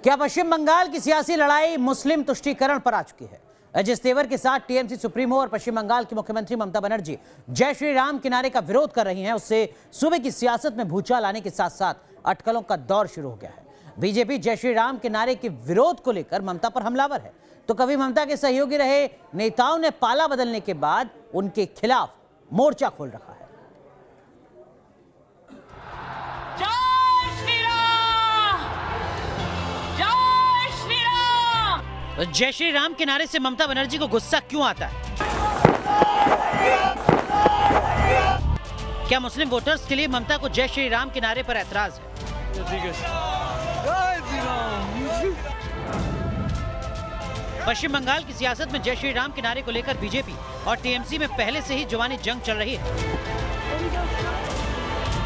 क्या पश्चिम बंगाल की सियासी लड़ाई मुस्लिम तुष्टीकरण पर आ चुकी है, जिस तेवर के साथ टीएमसी सुप्रीमो और पश्चिम बंगाल की मुख्यमंत्री ममता बनर्जी जय श्री राम के नारे का विरोध कर रही हैं, उससे सूबे की सियासत में भूचाल आने के साथ साथ अटकलों का दौर शुरू हो गया है। बीजेपी जय श्री राम के नारे के विरोध को लेकर ममता पर हमलावर है, तो कभी ममता के सहयोगी रहे नेताओं ने पाला बदलने के बाद उनके खिलाफ मोर्चा खोल रखा है। जय श्री राम के नारे से ममता बनर्जी को गुस्सा क्यों आता है? क्या मुस्लिम वोटर्स के लिए ममता को जय श्री राम के नारे पर ऐतराज है? पश्चिम बंगाल की सियासत में जय श्री राम के नारे को लेकर बीजेपी और टीएमसी में पहले से ही जुबानी जंग चल रही है।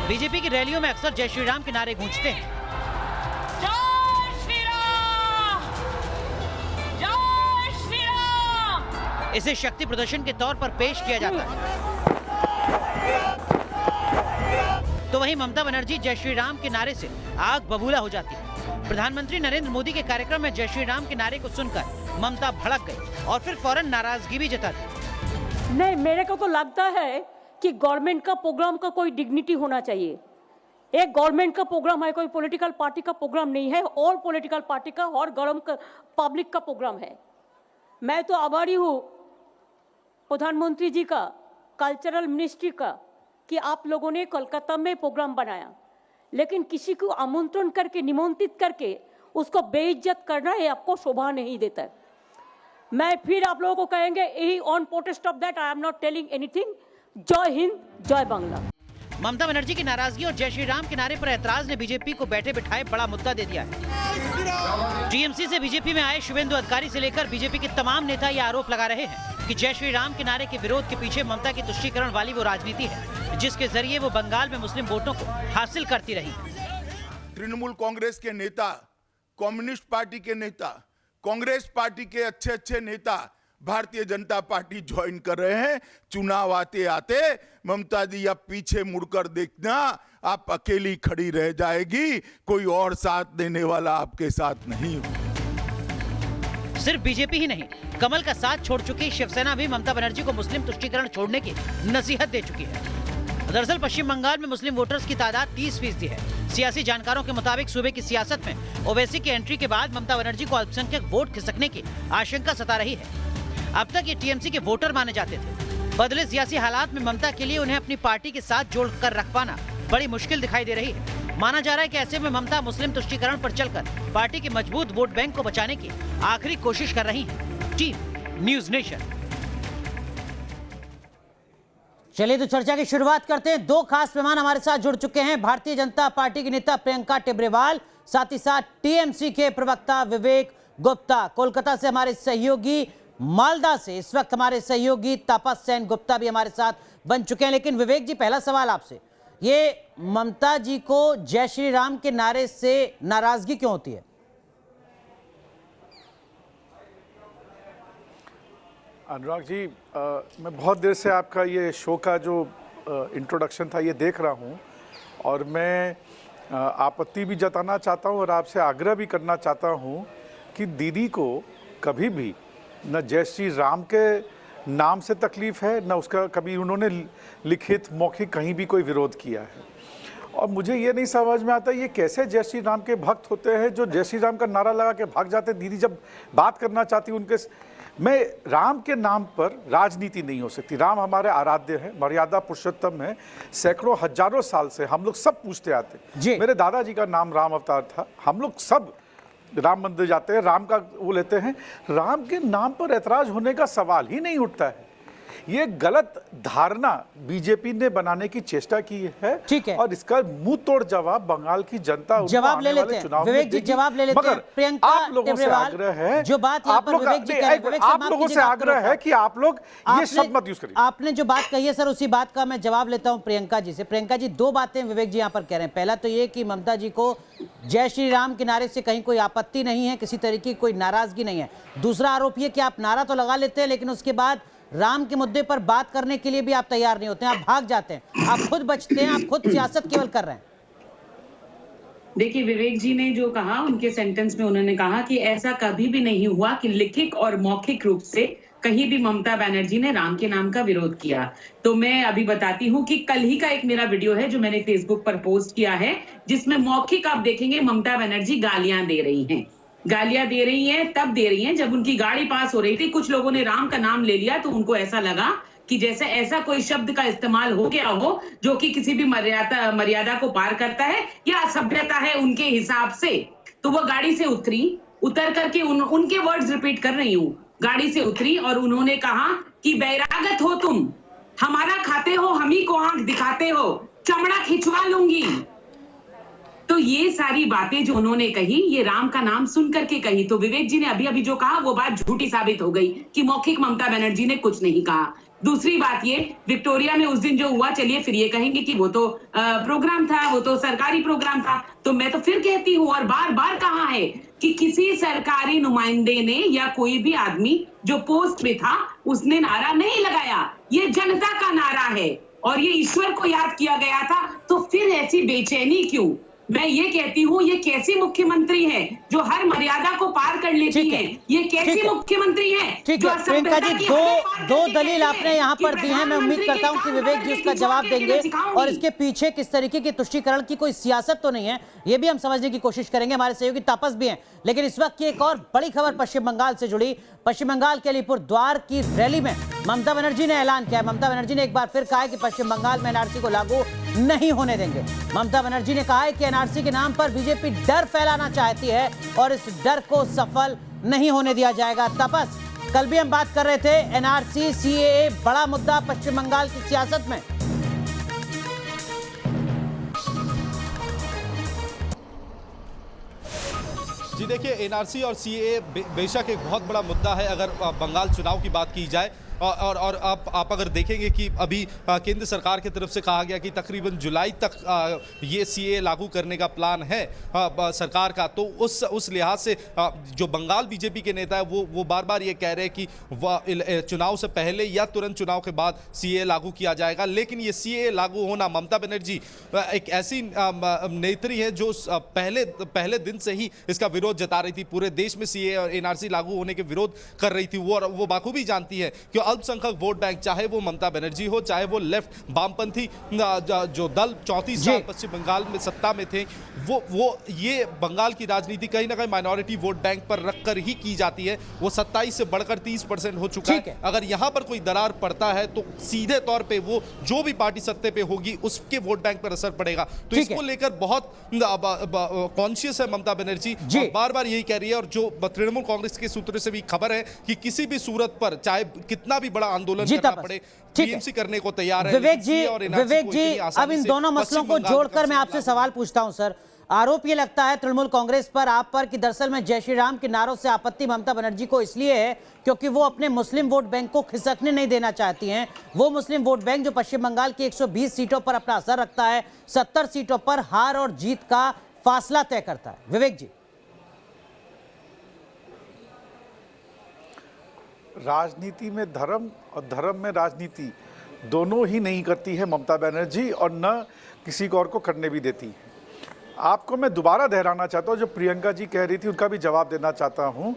बीजेपी की रैलियों में अक्सर जय श्री राम के नारे गूंजते हैं। इसे शक्ति प्रदर्शन के तौर पर पेश किया जाता है। तो वहीं ममता बनर्जी जय श्री राम के नारे से आग बबूला हो जाती है। प्रधानमंत्री नरेंद्र मोदी के कार्यक्रम में जय श्री राम के नारे को सुनकर ममता भड़क गई और फिर फौरन नाराजगी भी जता दी। नहीं, मेरे को तो लगता है कि गवर्नमेंट का प्रोग्राम का कोई डिग्निटी होना चाहिए। एक गवर्नमेंट का प्रोग्राम है, कोई पॉलिटिकल पार्टी का प्रोग्राम नहीं है, और पॉलिटिकल पार्टी का और गवर्नमेंट पब्लिक का प्रोग्राम है। मैं तो आभारी हूँ प्रधानमंत्री जी का, कल्चरल मिनिस्ट्री का, कि आप लोगों ने कोलकाता में प्रोग्राम बनाया, लेकिन किसी को आमंत्रण करके, निमंत्रित करके उसको बेइज्जत करना है आपको शोभा नहीं देता है। मैं फिर आप लोगों को कहेंगे, यही on protest of that I am not telling anything. जय हिंद, जय बांग्ला। ममता बनर्जी की नाराजगी और जय श्री राम के नारे पर ऐतराज ने बीजेपी को बैठे बिठाए बड़ा मुद्दा दे दिया है। टीएमसी से बीजेपी में आए शुभेंदु अधिकारी से लेकर बीजेपी के तमाम नेता ये आरोप लगा रहे हैं कि जय श्री राम के नारे के विरोध के पीछे ममता की तुष्टीकरण वाली वो राजनीति है, जिसके जरिए वो बंगाल में मुस्लिम वोटों को हासिल करती रही। तृणमूल कांग्रेस के नेता, कम्युनिस्ट पार्टी के नेता, कांग्रेस पार्टी के अच्छे नेता भारतीय जनता पार्टी ज्वाइन कर रहे हैं। चुनाव आते आते ममता जी आप पीछे मुड़कर देखना, आप अकेली खड़ी रह जाएगी, कोई और साथ देने वाला आपके साथ नहीं हो। सिर्फ बीजेपी ही नहीं, कमल का साथ छोड़ चुकी शिवसेना भी ममता बनर्जी को मुस्लिम तुष्टीकरण छोड़ने की नसीहत दे चुकी है। दरअसल पश्चिम बंगाल में मुस्लिम वोटर्स की तादाद 30% है। सियासी जानकारों के मुताबिक सूबे की सियासत में ओवैसी की एंट्री के बाद ममता बनर्जी को अल्पसंख्यक वोट खिसकने की आशंका सता रही है। अब तक ये टीएमसी के वोटर माने जाते थे। बदले सियासी हालात में ममता के लिए उन्हें अपनी पार्टी के साथ जोड़कर रख पाना बड़ी मुश्किल दिखाई दे रही है। माना जा रहा है कि ऐसे में ममता मुस्लिम तुष्टीकरण पर चलकर पार्टी के मजबूत वोट बैंक को बचाने की आखिरी कोशिश कर रही है। Team news nation. चलिए तो चर्चा की शुरुआत करते हैं। दो खास मेहमान हमारे साथ जुड़ चुके हैं। भारतीय जनता पार्टी की नेता प्रियंका टेब्रेवाल, साथ ही साथ टीएमसी के प्रवक्ता विवेक गुप्ता। कोलकाता से हमारे सहयोगी, मालदा से इस वक्त हमारे सहयोगी तापस सेन गुप्ता भी हमारे साथ बन चुके हैं। लेकिन विवेक जी, पहला सवाल आपसे, ये ममता जी को जय श्री राम के नारे से नाराजगी क्यों होती है? अनुराग जी, मैं बहुत देर से आपका ये शो का जो इंट्रोडक्शन था ये देख रहा हूँ, और मैं आपत्ति भी जताना चाहता हूँ और आपसे आग्रह भी करना चाहता हूँ कि दीदी को कभी भी न जय श्री राम के नाम से तकलीफ है, न उसका कभी उन्होंने लिखित मौखिक कहीं भी कोई विरोध किया है। और मुझे ये नहीं समझ में आता ये कैसे जय श्री राम के भक्त होते हैं जो जय श्री राम का नारा लगा के भाग जाते। दीदी जब बात करना चाहती उनके, मैं राम के नाम पर राजनीति नहीं हो सकती। राम हमारे आराध्य है, मर्यादा पुरुषोत्तम है, सैकड़ों हजारों साल से हम लोग सब पूछते आते। मेरे दादाजी का नाम राम अवतार था, हम लोग सब राम मंदिर जाते हैं, राम का वो लेते हैं। राम के नाम पर ऐतराज होने का सवाल ही नहीं उठता है। ये गलत धारणा बीजेपी ने बनाने की चेष्टा की है, ठीक है, और इसका मुंह तोड़ जवाब बंगाल की जनता जवाब ले लेते हैं। विवेक जी जवाब ले लेते हैं। प्रियंका आप लोगों से आग्रह है, जो बात आप लोगों से आग्रह है कि आप लोग ये शब्द मत यूज करिए। आपने जो बात कही है सर, उसी बात का मैं जवाब लेता हूं प्रियंका जी से। प्रियंका जी, दो बातें विवेक जी यहाँ पर कह रहे हैं। पहला तो ये कि ममता जी को जय श्री राम के नारे से कहीं कोई आपत्ति नहीं है, किसी तरीके की कोई नाराजगी नहीं है। दूसरा आरोप ये कि आप नारा तो लगा लेते हैं, लेकिन उसके बाद राम के मुद्दे पर बात करने के लिए भी आप तैयार नहीं होते हैं, आप भाग जाते हैं, आप खुद बचते हैं, आप खुद सियासत केवल कर रहे हैं। देखिए, विवेक जी ने जो कहा, उनके सेंटेंस में उन्होंने कहा कि ऐसा कभी भी नहीं हुआ कि लिखित और मौखिक रूप से कहीं भी ममता बनर्जी ने राम के नाम का विरोध किया। तो मैं अभी बताती हूँ कि कल ही का एक मेरा वीडियो है जो मैंने फेसबुक पर पोस्ट किया है, जिसमें मौखिक आप देखेंगे ममता बनर्जी गालियां दे रही हैं। गालियां दे रही हैं तब दे रही हैं जब उनकी गाड़ी पास हो रही थी, कुछ लोगों ने राम का नाम ले लिया तो उनको ऐसा लगा कि जैसे ऐसा कोई शब्द का इस्तेमाल हो गया हो जो कि किसी भी मर्यादा को पार करता है या असभ्यता है उनके हिसाब से। तो वो गाड़ी से उतर करके उनके वर्ड्स रिपीट कर रही हूँ, गाड़ी से उतरी और उन्होंने कहा कि बैरागत हो तुम, हमारा खाते हो, हम ही को आंख दिखाते हो, चमड़ा खिंचवा लूंगी। तो ये सारी बातें जो उन्होंने कही, ये राम का नाम सुन करके कही। तो विवेक जी ने अभी अभी जो कहा वो बात झूठी साबित हो गई कि मौखिक ममता बनर्जी ने कुछ नहीं कहा। दूसरी बात ये, विक्टोरिया में उस दिन जो हुआ, चलिए फिर ये कहेंगे कि वो तो प्रोग्राम था, वो तो सरकारी प्रोग्राम था। तो मैं तो फिर कहती हूँ और बार बार कहा है कि किसी सरकारी नुमाइंदे ने या कोई भी आदमी जो पोस्ट में था उसने नारा नहीं लगाया, ये जनता का नारा है और ये ईश्वर को याद किया गया था। तो फिर ऐसी बेचैनी क्यों? मैं ये कहती हूँ, ये कैसी मुख्यमंत्री है जो हर मर्यादा को पार कर लेती है? ये कैसी मुख्यमंत्री है? ठीक है प्रियंका जी, दो दलील आपने यहाँ पर दी हैं। मैं उम्मीद करता हूँ कि विवेक जी उसका जवाब देंगे और इसके पीछे किस तरीके की तुष्टीकरण की कोई सियासत तो नहीं है, ये भी हम समझने की कोशिश करेंगे। हमारे सहयोगी तापस भी हैं। लेकिन इस वक्त की एक और बड़ी खबर पश्चिम बंगाल से जुड़ी। पश्चिम बंगाल के अलीपुरद्वार की रैली में ममता बनर्जी ने ऐलान किया है। ममता बनर्जी ने एक बार फिर कहा है कि पश्चिम बंगाल में एनआरसी को लागू नहीं होने देंगे। ममता बनर्जी ने कहा है कि एनआरसी के नाम पर बीजेपी डर फैलाना चाहती है और इस डर को सफल नहीं होने दिया जाएगा। तपस, कल भी हम बात कर रहे थे एनआरसी सीएए बड़ा मुद्दा पश्चिम बंगाल की सियासत में। जी देखिए, एनआरसी और सीएए बेशक एक बहुत बड़ा मुद्दा है अगर बंगाल चुनाव की बात की जाए। और आप अगर देखेंगे कि अभी केंद्र सरकार की तरफ से कहा गया कि तकरीबन जुलाई तक ये सीएए लागू करने का प्लान है सरकार का। तो उस लिहाज से जो बंगाल बीजेपी के नेता है वो बार बार ये कह रहे हैं कि चुनाव से पहले या तुरंत चुनाव के बाद सीएए लागू किया जाएगा। लेकिन ये सीएए लागू होना, ममता बनर्जी एक ऐसी नेत्री है जो पहले दिन से ही इसका विरोध जता रही थी, पूरे देश में सीएए और एनआरसी लागू होने के विरोध कर रही थी। वो बाखूबी जानती है कि अल्पसंख्यक वोट बैंक, चाहे वो ममता बनर्जी हो, चाहे वो लेफ्ट वामपंथी जो दल 34 साल पश्चिम बंगाल में सत्ता में थे, वो ये बंगाल की राजनीति कहीं ना कहीं माइनॉरिटी वोट बैंक पर रखकर ही की जाती है। वो 27 से बढ़कर 30% हो चुका है। अगर यहां पर कोई दरार पड़ता है तो सीधे तौर पे वो जो भी पार्टी सत्ते पे होगी उसके वोट बैंक पर असर पड़ेगा। तो इसको लेकर बहुत कॉन्शियस है ममता बनर्जी, बार बार यही कह रही है। और जो तृणमूल कांग्रेस के सूत्रों से भी खबर है कि किसी भी सूरत पर चाहे कितना भी बड़ा आंदोलन करना पड़े, टीएमसी करने को तैयार है। विवेक जी, अब इन दोनों मसलों को जोड़कर मैं आपसे सवाल पूछता हूं सर। आरोप ये लगता है तृणमूल कांग्रेस पर, आप पर, कि दरअसल में जय श्री राम के नारों से आपत्ति ममता बनर्जी को इसलिए है क्योंकि वो अपने मुस्लिम वोट बैंक को खिसकने नहीं देना चाहती हैं। वो मुस्लिम वोट बैंक जो पश्चिम बंगाल की 120 सीटों पर अपना असर रखता है, 70 सीटों पर हार और जीत का फासला तय करता है। विवेक जी, राजनीति में धर्म और धर्म में राजनीति दोनों ही नहीं करती है ममता बनर्जी, और न किसी को और को करने भी देती है। आपको मैं दोबारा दोहराना चाहता हूँ, जो प्रियंका जी कह रही थी उनका भी जवाब देना चाहता हूँ।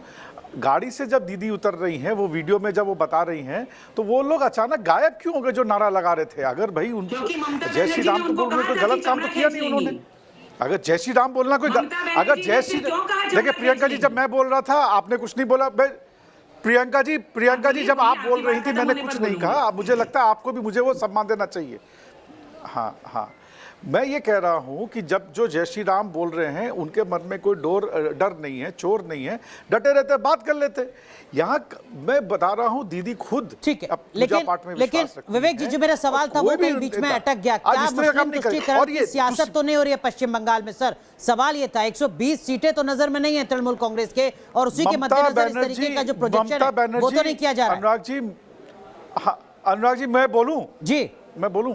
गाड़ी से जब दीदी उतर रही हैं, वो वीडियो में जब वो बता रही हैं, तो वो लोग अचानक गायब क्यों हो गए जो नारा लगा रहे थे? अगर भाई उनको जय श्री राम तो बोलने कोई गलत काम तो किया नहीं उन्होंने। अगर जय श्री राम बोलना कोई अगर जय श्री, देखिए प्रियंका जी, जब मैं बोल रहा था आपने कुछ नहीं बोला। प्रियंका जी जब आप बोल रही थी मैंने कुछ नहीं कहा। मुझे लगता है आपको भी मुझे वो सम्मान देना चाहिए। हाँ, मैं ये कह रहा हूं कि जब जो जय श्री राम बोल रहे हैं उनके मन में कोई डर नहीं है, चोर नहीं है, डटे रहते, बात कर लेते। यहाँ मैं बता रहा हूं दीदी खुद ठीक है, लेकिन विवेक जी, जो मेरा सवाल था वो कहीं बीच में अटक गया। क्या मुस्लिम तुष्टीकरण की सियासत तो नहीं हो रही है पश्चिम बंगाल में? सर सवाल ये था, 120 सीटें तो नजर में नहीं है तृणमूल कांग्रेस के, और उसी के मद्देनजर इस तरीके का जो प्रोजेक्शन है वो तो नहीं किया जा रहा है। अनुराग जी, मैं बोलूं,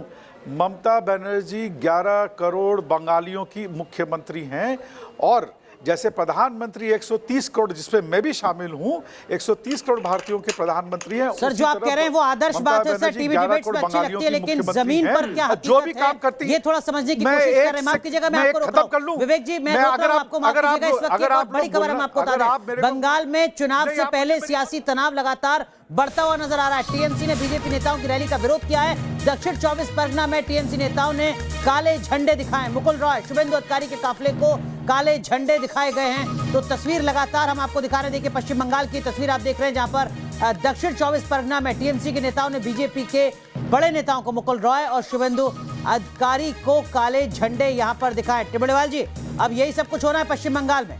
ममता बनर्जी 11 करोड़ बंगालियों की मुख्यमंत्री हैं, और जैसे प्रधानमंत्री 130 करोड़, जिसमें मैं भी शामिल हूं, 130 करोड़ भारतीयों के प्रधानमंत्री हैं। सर जो आप कह रहे हैं वो आदर्श बात है सर, टीवी डिबेट्स में अच्छी लगती है, लेकिन जमीन पर क्या जो भी हकीकत काम है करती ये थोड़ा समझने की कोशिश कर रहे हैं। माफ कीजिएगा, मैं आपको रोक रहा हूं। विवेक जी, मैं रोक रहा हूं आपको, माफ कीजिएगा। इस वक्त एक बड़ी खबर हम आपको बता दें, बंगाल में चुनाव से पहले सियासी तनाव लगातार बढ़ता हुआ नजर आ रहा है। टीएमसी ने बीजेपी नेताओं की रैली का विरोध किया है। दक्षिण 24 परगना में टीएमसी नेताओं ने काले झंडे दिखाए। मुकुल रॉय, शुभेंदु अधिकारी के काफिले को काले झंडे दिखाए गए हैं। तो तस्वीर लगातार हम आपको दिखा रहे हैं। देखिए पश्चिम बंगाल की तस्वीर आप देख रहे हैं, जहां पर दक्षिण 24 परगना में टीएमसी के नेताओं ने बीजेपी के बड़े नेताओं को, मुकुल रॉय और शुभेंदु अधिकारी को काले झंडे यहां पर दिखाए। टिबड़ेवाल जी, अब यही सब कुछ हो रहा है पश्चिम बंगाल में।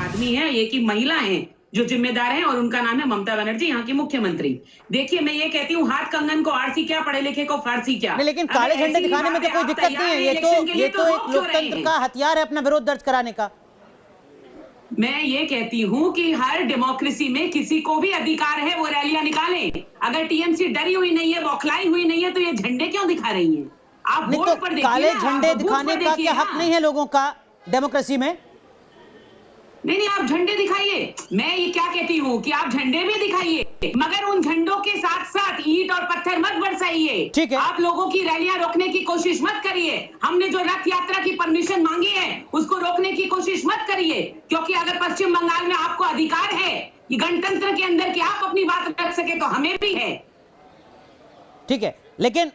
आदमी है, ये की महिला है जो जिम्मेदार है, और उनका नाम है ममता बनर्जी, यहाँ की मुख्यमंत्री। देखिए मैं ये कहती हूँ, हाथ कंगन को आरसी क्या, पढ़े लिखे को फारसी क्या। नहीं, लेकिन काले झंडे दिखाने में तो कोई दिक्कत नहीं है। ये तो एक लोकतंत्र का हथियार है अपना विरोध दर्ज कराने का। मैं ये कहती हूँ कि हर डेमोक्रेसी में किसी को भी अधिकार है वो रैलियां निकालें। अगर टीएमसी डरी हुई नहीं है, बौखलाई हुई नहीं है, तो ये झंडे क्यों दिखा रही है? आप नहीं तो काले झंडे दिखाने का क्या हक नहीं है लोगों का डेमोक्रेसी में? नहीं, आप झंडे दिखाइए। मैं ये क्या कहती हूँ कि आप झंडे भी दिखाइए, मगर उन झंडों के साथ साथ ईंट और पत्थर मत बरसाइए। ठीक है। आप लोगों की रैलियां रोकने की कोशिश मत करिए। हमने जो रथ यात्रा की परमिशन मांगी है उसको रोकने की कोशिश मत करिए, क्योंकि अगर पश्चिम बंगाल में आपको अधिकार है कि गणतंत्र के अंदर कि आप अपनी बात रख सके, तो हमें भी है। ठीक है, लेकिन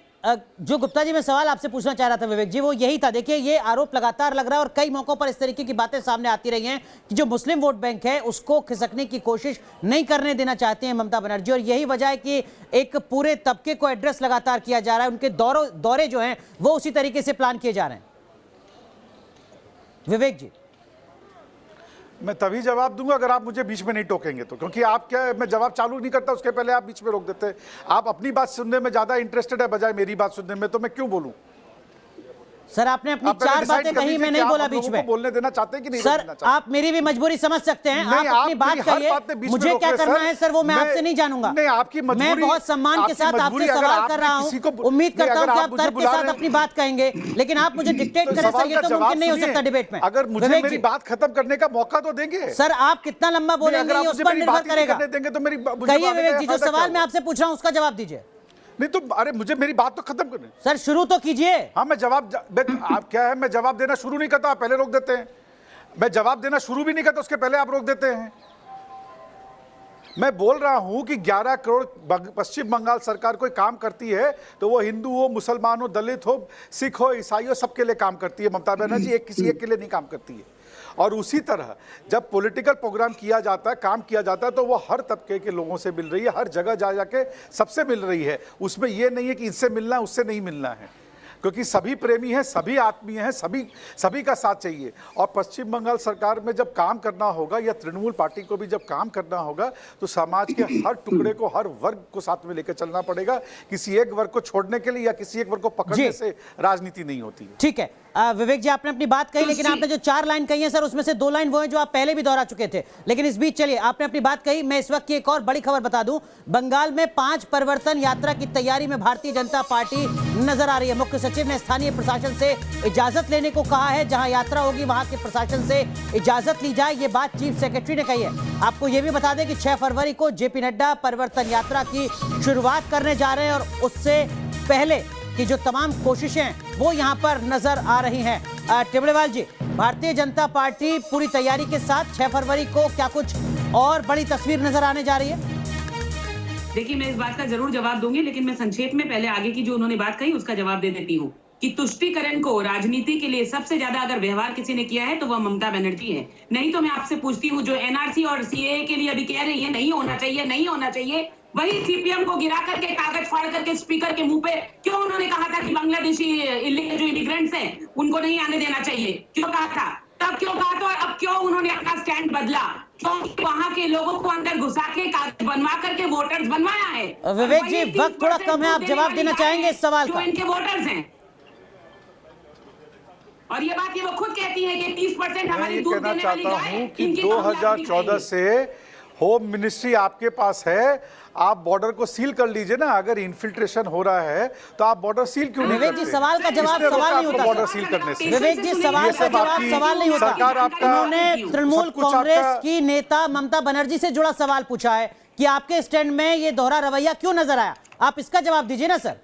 जो गुप्ता जी मैं सवाल आपसे पूछना चाह रहा था विवेक जी, वो यही था। देखिए ये आरोप लगातार लग रहा है और कई मौकों पर इस तरीके की बातें सामने आती रही हैं कि जो मुस्लिम वोट बैंक है उसको खिसकने की कोशिश नहीं करने देना चाहते हैं ममता बनर्जी, और यही वजह है कि एक पूरे तबके को एड्रेस लगातार किया जा रहा है। उनके दौरे जो हैं वो उसी तरीके से प्लान किए जा रहे हैं। विवेक जी, मैं तभी जवाब दूंगा अगर आप मुझे बीच में नहीं टोकेंगे तो, क्योंकि आप क्या, मैं जवाब चालू नहीं करता उसके पहले आप बीच में रोक देते हैं। आप अपनी बात सुनने में ज्यादा इंटरेस्टेड है बजाय मेरी बात सुनने में, तो मैं क्यों बोलूं? सर आपने अपनी चार बातें कही, मैं नहीं बोला बीच में। बोलने देना चाहते हैं कि नहीं? सर आप मेरी भी मजबूरी समझ सकते हैं, आप अपनी बात कहिए, मुझे क्या करना है सर वो मैं आपसे नहीं जानूंगा। नहीं, आपकी मजबूरी, मैं बहुत सम्मान के साथ आपसे सवाल कर रहा हूं, उम्मीद करता हूं कि आप तर्क के साथ अपनी बात कहेंगे, लेकिन आप मुझे डिक्टेट करें सर, ये तो मुमकिन नहीं हो सकता डिबेट में। अगर मुझे मेरी बात खत्म करने का मौका तो देंगे सर। आप कितना लंबा बोलेंगे ये उस पर निर्भर करेगा। कहिए विवेक जी, जो सवाल मैं आपसे पूछ रहा हूं उसका जवाब दीजिए। नहीं तो अरे मुझे मेरी बात तो खत्म करनी सर, शुरू तो कीजिए। हाँ मैं जवाब, आप क्या है, मैं जवाब देना शुरू नहीं करता, आप पहले रोक देते हैं। मैं जवाब देना शुरू भी नहीं करता, उसके पहले आप रोक देते हैं। मैं बोल रहा हूं कि 11 करोड़ पश्चिम बंगाल सरकार कोई काम करती है तो वो हिंदू हो, मुसलमान हो, दलित हो, सिख हो, ईसाई हो, सबके लिए काम करती है। ममता बनर्जी एक किसी एक के लिए नहीं काम करती है। और उसी तरह जब पॉलिटिकल प्रोग्राम किया जाता है, काम किया जाता है, तो वो हर तबके के लोगों से मिल रही है, हर जगह जा जाके सबसे मिल रही है। उसमें ये नहीं है कि इससे मिलना है उससे नहीं मिलना है, क्योंकि सभी प्रेमी हैं, सभी आत्मीय हैं, सभी का साथ चाहिए। और पश्चिम बंगाल सरकार में जब काम करना होगा या तृणमूल पार्टी को भी जब काम करना होगा तो समाज के हर टुकड़े को, हर वर्ग को साथ में लेकर चलना पड़ेगा। किसी एक वर्ग को छोड़ने के लिए या किसी एक वर्ग को पकड़ने से राजनीति नहीं होती है। ठीक है विवेक जी, आपने अपनी बात कही, लेकिन आपने जो 4 लाइन कही है सर उसमें से 2 लाइन वो है जो आप पहले भी दोहरा चुके थे। लेकिन इस बीच चलिए, आपने अपनी बात कही, मैं इस वक्त की एक और बड़ी खबर बता दूं। बंगाल में 5 परिवर्तन यात्रा की तैयारी में भारतीय जनता पार्टी नजर आ रही है। मुख्य सचिव ने स्थानीय प्रशासन से इजाजत लेने को कहा है, जहां यात्रा होगी वहां के प्रशासन से इजाजत ली जाए, ये बात चीफ सेक्रेटरी ने कही है। आपको यह भी बता दें कि 6 फरवरी को जेपी नड्डा परिवर्तन यात्रा की शुरुआत करने जा रहे हैं, और उससे पहले कि जो तमाम कोशिशें वो यहां पर नजर आ रही हैं। टिबड़ेवाल जी, भारतीय जनता पार्टी पूरी तैयारी के साथ 6 फरवरी को क्या कुछ और बड़ी तस्वीर नजर आने जा रही है? देखिए मैं इस बात का जरूर जवाब दूंगी, लेकिन मैं संक्षेप में पहले आगे की जो उन्होंने बात कही उसका जवाब दे देती हूँ कि तुष्टीकरण को राजनीति के लिए सबसे ज्यादा अगर व्यवहार किसी ने किया है तो वह ममता बनर्जी है। नहीं तो मैं आपसे पूछती हूँ, जो एनआरसी और सीएए के लिए अभी कह रही है नहीं होना चाहिए, नहीं होना चाहिए, वही सीपीएम को गिरा करके, कागज फाड़ करके स्पीकर के मुंह पे क्यों उन्होंने कहा था कि बांग्लादेशी जो इमिग्रेंट्स हैं उनको नहीं आने देना चाहिए? क्यों कहा था? तब क्यों कहा था? और अब क्यों उन्होंने अपना स्टैंड बदला? क्योंकि वहां के लोगों को अंदर घुसा के कागज बनवा करके वोटर्स बनवाया है। विवेक जी, वक्त थोड़ा कम है, आप जवाब देना चाहेंगे इस सवाल का? जो इनके वोटर्स हैं, और ये बात ये वो खुद कहती है कि 30% हमारी दूध देने वाली गाय, कि 2014 से होम मिनिस्ट्री आपके पास है, आप बॉर्डर को सील कर लीजिए ना। अगर इन्फिल्ट्रेशन हो रहा है तो आप बॉर्डर सील क्यों नहीं विवेक जी, करते? सवाल का जवाब किसने सवाल रोका नहीं आपको होता बॉर्डर सर। सील करने से? विवेक जी, सवाल ये का सब जवाब आपकी सवाल नहीं होता। सरकार आपका उन्होंने तृणमूल सब कुछ कांग्रेस आपका- की नेता ममता बनर्जी से जुड़ा सवाल पूछा है कि आपके स्टैंड में ये दोहरा रवैया क्यों नजर आया। आप इसका जवाब दीजिए ना सर।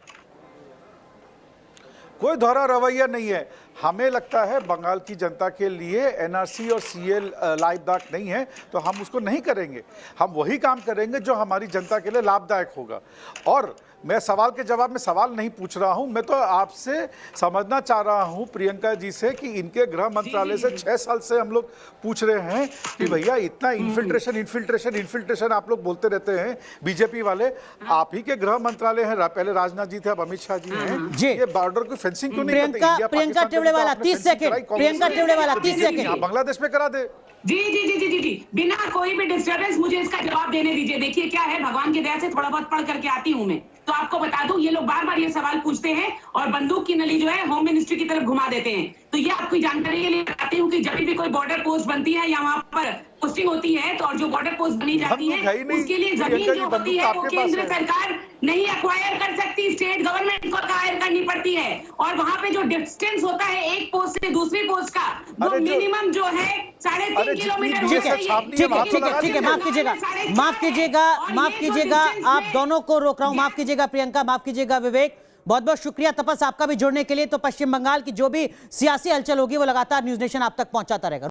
कोई दोहरा रवैया नहीं है। हमें लगता है बंगाल की जनता के लिए एनआरसी और सीए लाभदायक नहीं है तो हम उसको नहीं करेंगे। हम वही काम करेंगे जो हमारी जनता के लिए लाभदायक होगा। और मैं सवाल के जवाब में सवाल नहीं पूछ रहा हूं, मैं तो आपसे समझना चाह रहा हूं प्रियंका जी से कि इनके गृह मंत्रालय से 6 साल से हम लोग पूछ रहे हैं कि भैया इतना इन्फिल्ट्रेशन इन्फिल्ट्रेशन इन्फिल्ट्रेशन आप लोग बोलते रहते हैं बीजेपी वाले। आप ही के गृह मंत्रालय हैं, पहले राजनाथ जी थे, अब अमित शाह जी हैं। जी। ये बॉर्डर की फेंसिंग क्यों नहीं करते? प्रियंका इंडिया प्रियंका पाकिस्तान पे टेवड़ेवाला आपने 30 fencing सेकंड। कराई, कांग्रेस प्रियंका ने। टेवड़ेवाला 30 आप सेकंड। बांग्लादेश में करा दे। जी, बिना कोई भी डिस्टर्बेंस मुझे इसका जवाब देने दीजिए। देखिए क्या है, भगवान की दया से थोड़ा बहुत पढ़ करके आती हूँ मैं, तो आपको बता दूं, ये लोग बार बार ये सवाल पूछते हैं और बंदूक की नली जो है होम मिनिस्ट्री की तरफ घुमा देते हैं। तो ये आपकी जानकारी के लिए बताती हूँ कि जब भी कोई बॉर्डर पोस्ट बनती है या वहां पर पोस्टिंग होती है तो और जो बॉर्डर पोस्ट बनी जाती बंदूक है ही है नहीं। उसके लिए जमीन प्रियंका जी, जो होती बंदूक है वो आपके पास केंद्र है। सरकार नहीं एक्वायर कर सकती, स्टेट गवर्नमेंट को एक्वायर करनी पड़ती है। और वहां पे जो डिस्टेंस होता है एक पोस्ट से दूसरी पोस्ट का, वो अरे जो- मिनिमम जो है 3.5 अरे जितनी किलोमीटर दूर होना से चाहिए। छापनी है, ठीक है वहाँ तो ठीक है लगा ठीक है, दीजिए। माफ कीजिएगा माफ कीजिएगा माफ कीजिएगा, आप दोनों को रोक रहा हूं। माफ कीजिएगा प्रियंका, माफ कीजिएगा विवेक, बहुत बहुत शुक्रिया तपस आपका भी जुड़ने के लिए। तो पश्चिम बंगाल की जो भी सियासी हलचल होगी वो लगातार न्यूज नेशन आप तक पहुंचाता रहेगा।